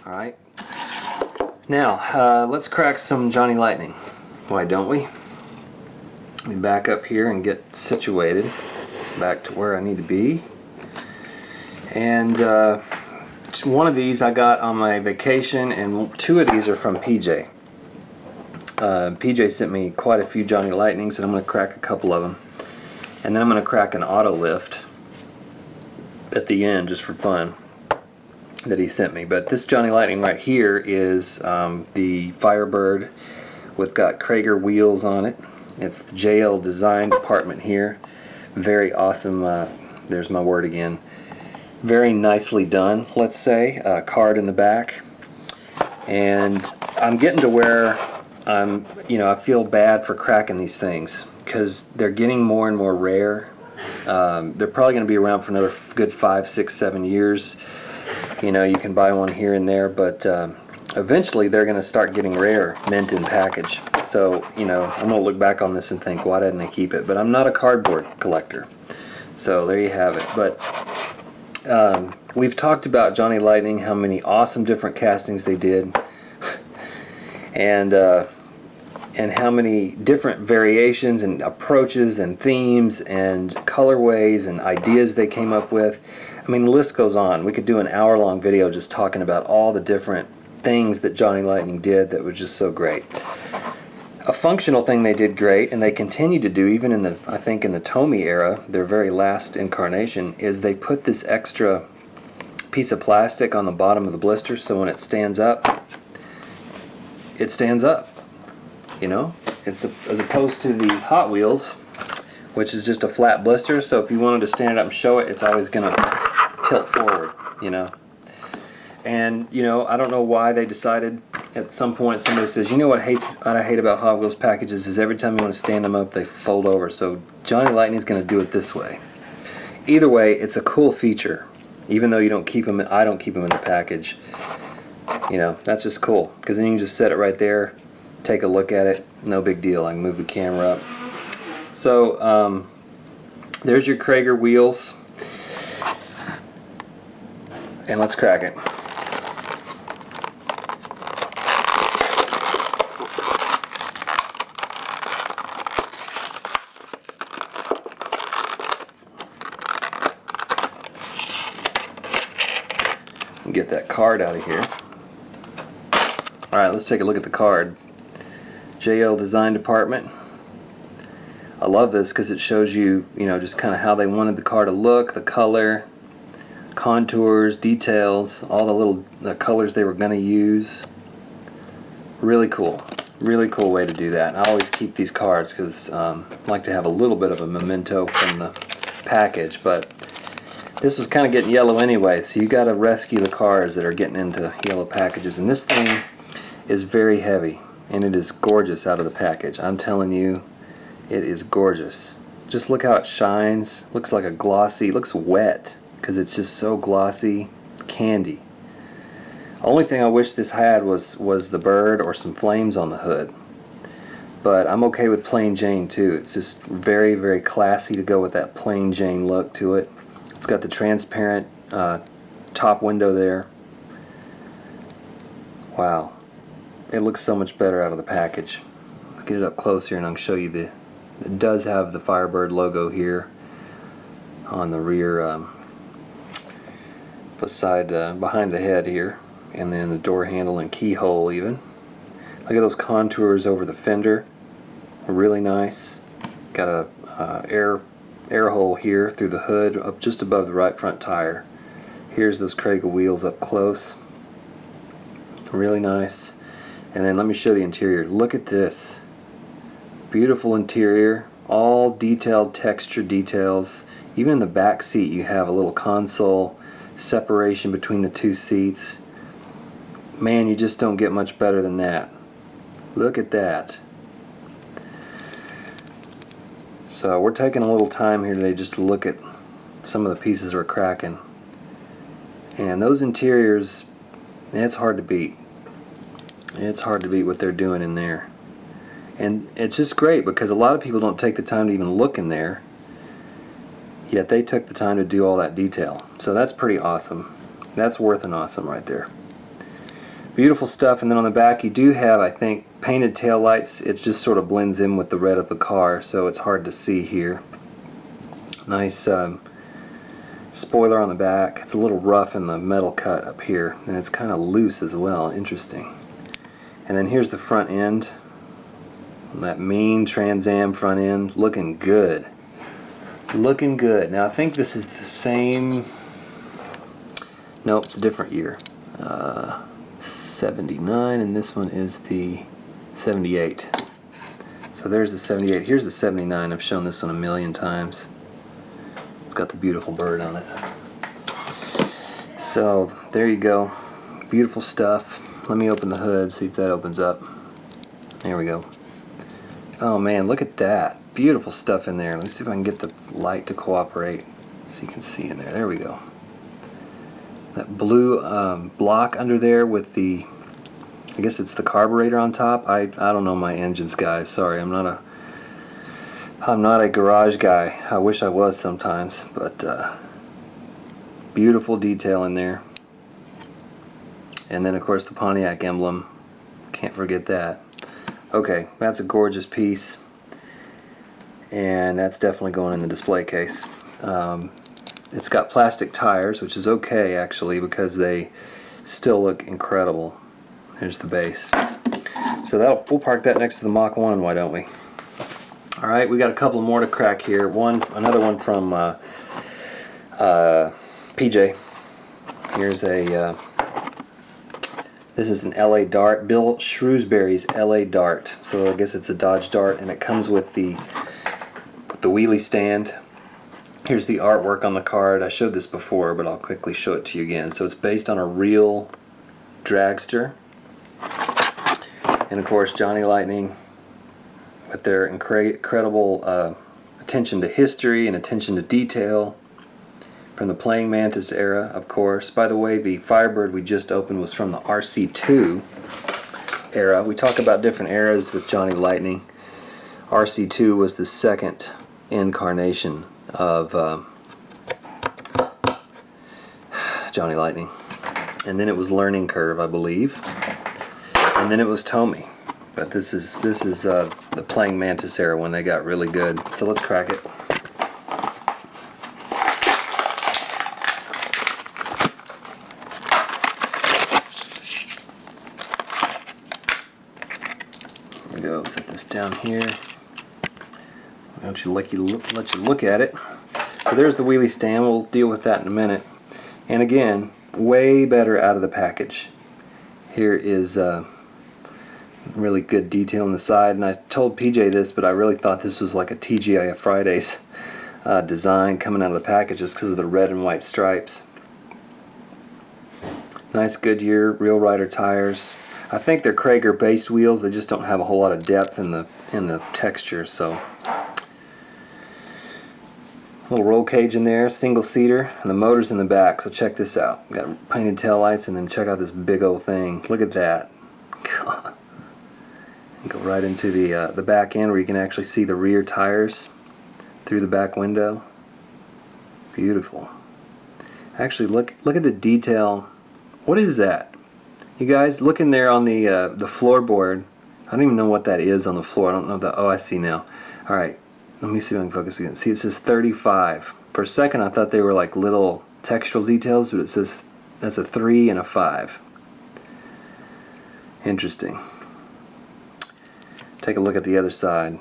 Alright, now let's crack some Johnny Lightning. Why don't we? Let me back up here and get situated back to where I need to be. And one of these I got on my vacation, and two of these are from PJ. PJ sent me quite a few Johnny Lightnings, and I'm going to crack a couple of them. And then I'm going to crack an auto lift at the end just for fun that he sent me. But this Johnny Lightning right here is the Firebird with got Krager wheels on it. It's the JL design department here. Very awesome. There's my word again. Very nicely done, let's say. Card in the back. And I'm getting to where I feel bad for cracking these things because they're getting more and more rare. They're probably going to be around for another good 5, 6, 7 years. You can buy one here and there, but eventually they're going to start getting rare, mint in package. So, I'm going to look back on this and think, why didn't I keep it? But I'm not a cardboard collector. So there you have it. But we've talked about Johnny Lightning, how many awesome different castings they did, and how many different variations and approaches and themes and colorways and ideas they came up with. I mean, the list goes on. We could do an hour-long video just talking about all the different things that Johnny Lightning did that was just so great. A functional thing they did great, and they continue to do even in I think in the Tomy era, their very last incarnation, is they put this extra piece of plastic on the bottom of the blister so when it stands up, it stands up. It's as opposed to the Hot Wheels, which is just a flat blister, so if you wanted to stand it up and show it, it's always going to tilt forward, And, I don't know why they decided at some point somebody says, what I hate about Hot Wheels packages is every time you want to stand them up, they fold over. So Johnny Lightning's going to do it this way. Either way, it's a cool feature. Even though you don't keep them, I don't keep them in the package. That's just cool. Because then you can just set it right there, take a look at it, no big deal. I can move the camera up. So, there's your Krager wheels. And let's crack it. Get that card out of here. Alright, let's take a look at the card. JL Design Department. I love this because it shows you, just kind of how they wanted the car to look, the color, contours, details, all the colors they were going to use. Really cool. Really cool way to do that. And I always keep these cards because I like to have a little bit of a memento from the package, but this was kind of getting yellow anyway, so you got to rescue the cars that are getting into yellow packages. And this thing is very heavy, and it is gorgeous out of the package. I'm telling you, it is gorgeous. Just look how it shines. Looks like a glossy, looks wet because it's just so glossy candy. Only thing I wish this had was the bird or some flames on the hood. But I'm okay with plain Jane too. It's just very, very classy to go with that plain Jane look to it. It's got the transparent top window there. Wow. It looks so much better out of the package. Let's get it up close here and I'll show you it does have the Firebird logo here on the rear behind the head here, and then the door handle and keyhole even. Look at those contours over the fender. Really nice. Got a air hole here through the hood up just above the right front tire. Here's those Krager wheels up close. Really nice. And then let me show the interior. Look at this. Beautiful interior. All detailed texture details. Even in the back seat you have a little console separation between the two seats. Man, you just don't get much better than that. Look at that. So we're taking a little time here today just to look at some of the pieces we're cracking. And those interiors, it's hard to beat. It's hard to beat what they're doing in there. And it's just great because a lot of people don't take the time to even look in there, yet they took the time to do all that detail. So that's pretty awesome. That's worth an awesome right there. Beautiful stuff. And then on the back you do have, I think, painted tail lights. It just sort of blends in with the red of the car, so it's hard to see here. Nice spoiler on the back. It's a little rough in the metal cut up here, and it's kind of loose as well. Interesting. And then here's the front end. That mean Trans Am front end, looking good. Looking good. Now I think this is the same. Nope, it's a different year. 79, and this one is the 78. So there's the 78. Here's the 79. I've shown this one a million times. It's got the beautiful bird on it. So there you go. Beautiful stuff. Let me open the hood, see if that opens up. There we go. Oh man, look at that. Beautiful stuff in there. Let me see if I can get the light to cooperate so you can see in there. There we go. That blue block under there with the, I guess it's the carburetor on top. I don't know my engines, guys. Sorry, I'm not a garage guy. I wish I was sometimes, but beautiful detail in there. And then of course the Pontiac emblem. Can't forget that. Okay, that's a gorgeous piece, and that's definitely going in the display case. It's got plastic tires, which is okay actually because they still look incredible. Here's the base. So we'll park that next to the Mach 1, why don't we? Alright, we got a couple more to crack here. Another one from PJ. Here's this is an LA Dart, Bill Shrewsbury's LA Dart. So I guess it's a Dodge Dart, and it comes with the wheelie stand. Here's the artwork on the card. I showed this before, but I'll quickly show it to you again. So it's based on a real dragster. And of course Johnny Lightning with their incredible attention to history and attention to detail from the Playing Mantis era, of course. By the way, the Firebird we just opened was from the RC2 era. We talk about different eras with Johnny Lightning. RC2 was the second incarnation of Johnny Lightning. And then it was Learning Curve, I believe. And then it was Tommy. But this is the Playing Mantis era when they got really good. So let's crack it. There we go. Set this down here. Let you look at it. So there's the wheelie stand. We'll deal with that in a minute. And again, way better out of the package. Here is really good detail on the side, and I told PJ this, but I really thought this was like a TGI Fridays design coming out of the package just because of the red and white stripes. Nice Goodyear Real Rider tires. I think they're Krager based wheels. They just don't have a whole lot of depth in the texture. So little roll cage in there, single seater, and the motor's in the back. So check this out. We've got painted tail lights, and then check out this big old thing. Look at that. God. Go right into the back end where you can actually see the rear tires through the back window. Beautiful. Actually, look at the detail. What is that? You guys, look in there on the floorboard. I don't even know what that is on the floor. I don't know that. Oh, I see now. All right. Let me see if I can focus again. See, it says 35. For a second, I thought they were like little textural details, but it says that's a 3 and a 5. Interesting. Take a look at the other side.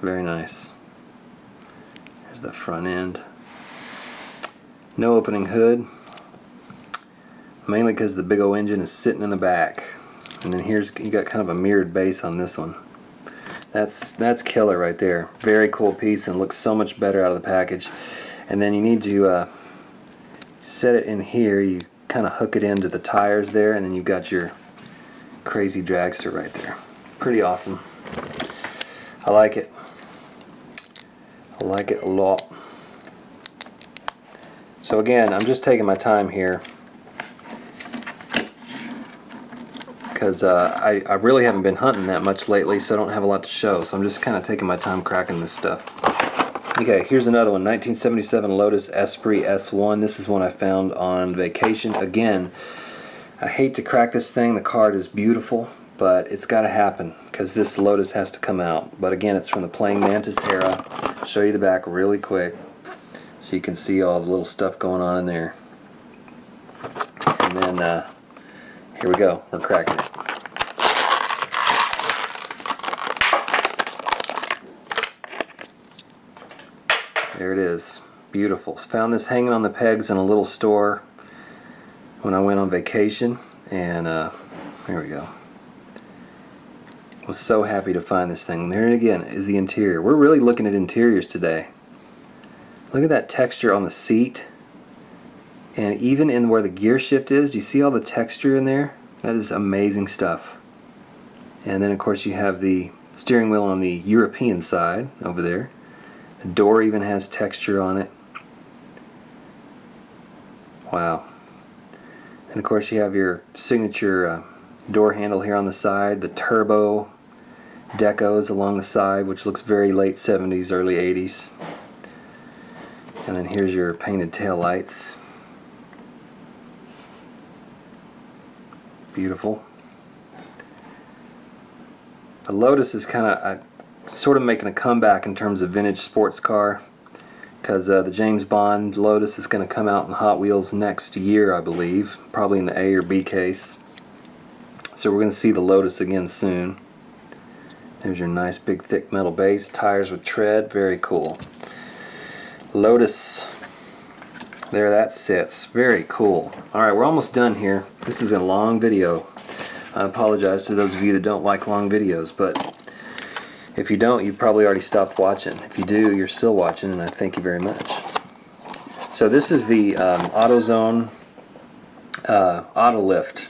Very nice. Here's the front end. No opening hood. Mainly because the big old engine is sitting in the back. And then you got kind of a mirrored base on this one. That's killer right there. Very cool piece and looks so much better out of the package. And then you need to set it in here. You kind of hook it into the tires there, and then you've got your crazy dragster right there. Pretty awesome. I like it. I like it a lot. So again, I'm just taking my time here because I really haven't been hunting that much lately, so I don't have a lot to show. So I'm just kind of taking my time cracking this stuff. Okay, here's another one, 1977 Lotus Esprit S1. This is one I found on vacation. Again, I hate to crack this thing. The card is beautiful, but it's got to happen because this Lotus has to come out. But again, it's from the Playing Mantis era. I'll show you the back really quick so you can see all the little stuff going on in there. And then, here we go. We're cracking it. There it is. Beautiful. Found this hanging on the pegs in a little store when I went on vacation, and here we go. Was so happy to find this thing. There again is the interior. We're really looking at interiors today. Look at that texture on the seat, and even in where the gear shift is. Do you see all the texture in there? That is amazing stuff. And then of course you have the steering wheel on the European side over there. The door even has texture on it. Wow. And of course you have your signature door handle here on the side, the turbo decos along the side, which looks very late 70s, early 80s. And then here's your painted tail lights. Beautiful. The Lotus is kind of sort of making a comeback in terms of vintage sports car, because the James Bond Lotus is going to come out in Hot Wheels next year, I believe, probably in the A or B case. So we're going to see the Lotus again soon. There's your nice big thick metal base, tires with tread, very cool. Lotus, there that sits, very cool. Alright, we're almost done here. This is a long video. I apologize to those of you that don't like long videos, but if you don't, you've probably already stopped watching. If you do, you're still watching, and I thank you very much. So this is the AutoZone Auto Lift,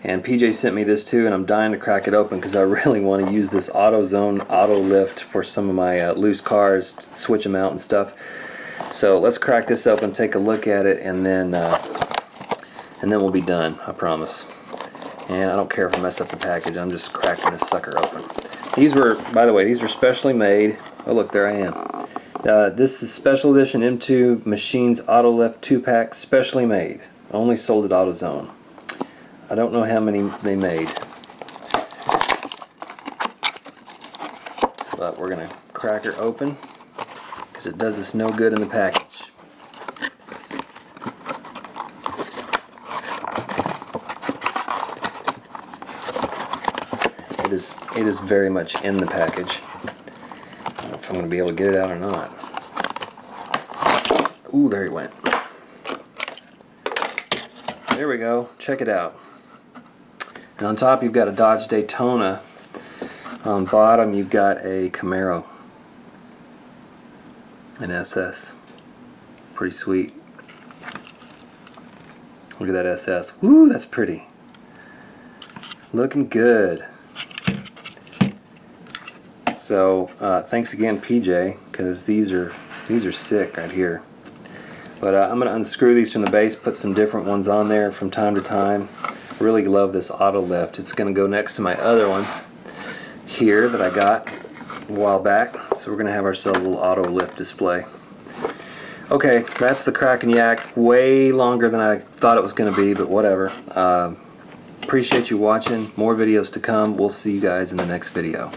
and PJ sent me this too, and I'm dying to crack it open because I really want to use this AutoZone Auto Lift for some of my loose cars, switch them out and stuff. So let's crack this open, take a look at it, and then we'll be done, I promise. And I don't care if I mess up the package, I'm just cracking this sucker open. These were, by the way, these were specially made. Oh look, there I am. This is special edition M2 Machines Auto Lift 2-pack, specially made. Only sold at AutoZone. I don't know how many they made, but we're gonna crack her open because it does us no good in the package. It is very much in the package. I don't know if I'm going to be able to get it out or not. Ooh, there he went. There we go. Check it out. And on top you've got a Dodge Daytona. On bottom you've got a Camaro. An SS. Pretty sweet. Look at that SS. Woo, that's pretty. Looking good. So thanks again, PJ, because these are sick right here. But I'm going to unscrew these from the base, put some different ones on there from time to time. Really love this Auto Lift. It's going to go next to my other one here that I got a while back. So we're going to have ourselves a little Auto Lift display. Okay, that's the Crackin' Yack. Way longer than I thought it was going to be, but whatever. Appreciate you watching. More videos to come. We'll see you guys in the next video.